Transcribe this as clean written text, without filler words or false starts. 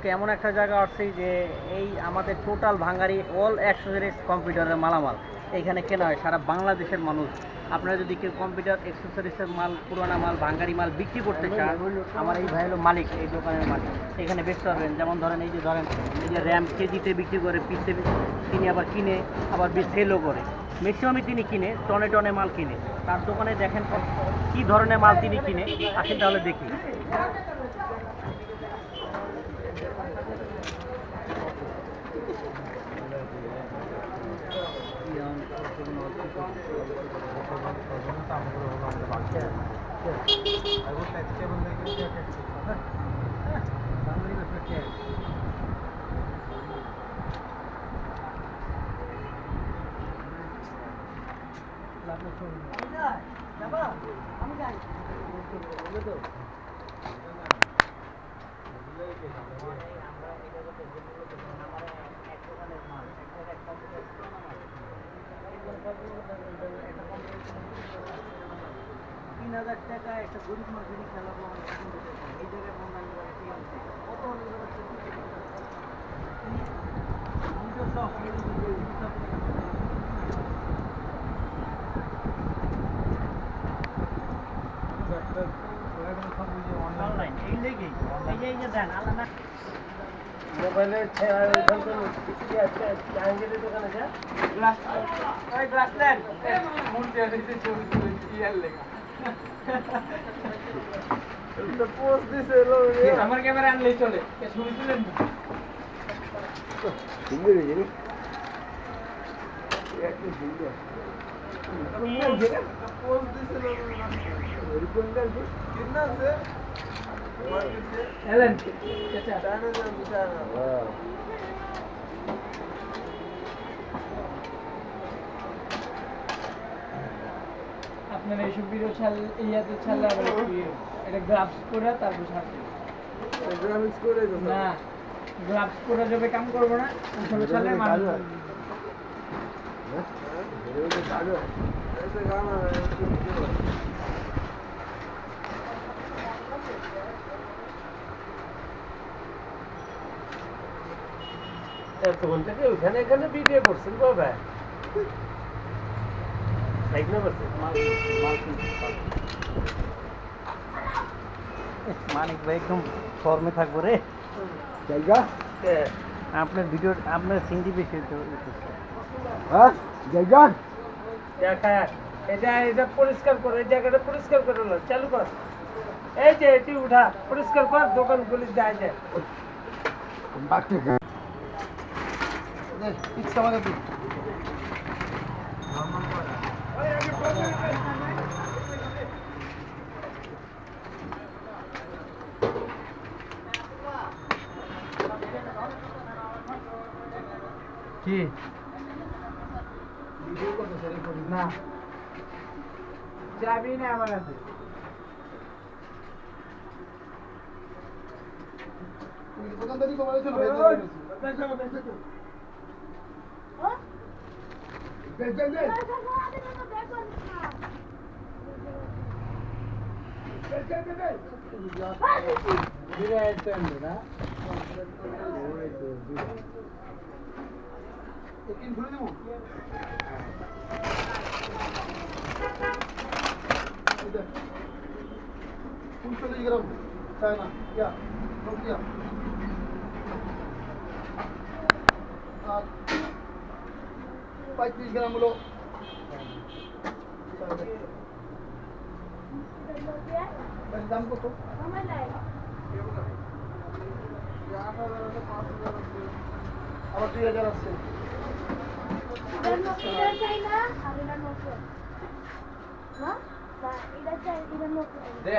আজকে এমন একটা জায়গা আসছি যে এই আমাদের টোটাল ভাঙ্গারি অল অ্যাক্সেসরিজ কম্পিউটারের মালামাল এইখানে কেনা হয় সারা বাংলাদেশের মানুষ। আপনারা যদি কেউ কম্পিউটার অ্যাক্সেসরিজের মাল, পুরানা মাল, ভাঙ্গারি মাল বিক্রি করতে চান, আমার এই ভাই হলো মালিক, এই দোকানের মালিক। এখানে বেচতে পারবেন। যেমন ধরেন এই যে র্যাম কেজিতে বিক্রি করে, পিসে তিনি আবার কিনে আবার সেলও করে। ম্যাক্সিমামই তিনি কিনে, টনে টনে মাল কিনে। তার দোকানে দেখেন কী ধরনের মাল তিনি কিনে। আসেন তাহলে দেখি। টাকা একটা গরিব মানুষের খেলাবো এই জায়গায় কত অনলাইন এই লেগেই এই যে দেন আলাদা মোবাইলের জাহাঙ্গীরের দোকানে যা গ্লাস গ্লাস নেন মূর্তি আছে ইয়ার লেখা পোস্ট দিছে আমার ক্যামেরা আনলেই চলে ছবি তুলেন না সুন্দর হয়ে যাবে একটু সুন্দর পোস্ট দিছে এরকম আছে কিনা আছে এলেন চাচা জানো না বুঝানো আপনারা এইসব ভিডিও ইয়াতে ছাড়লে আবার এটা গ্রাফস করে তারপর ছাড়তে গ্রাফিক্স করে না গ্রাফস করে যাবে কাম করবো না ওইসব ছাড়লে মানুষ তখন থেকে ওখানে এখানে ভিডিও করছেন বাবা মানিক ভাই একদম ফর্মে থাকবো রে জায়গা আপনার ভিডিও আপনার সিঙ্গি বেশি হ্যাঁ জায়গা দেখা এটা পরিষ্কার করে এই জায়গাটা পরিষ্কার করে চালু কর এই যে এটি উঠা পরিষ্কার কর দোকান পুলিশ যায় যায় ইচ্ছা আমাকে কি না যাবি না আমার কাছে দোকানদারি কমালে চলবে গ্রাম চায়না ইয়া নোকিয়া আর 35 গ্রাম হলো দাম কত আবার 2000 আছে দে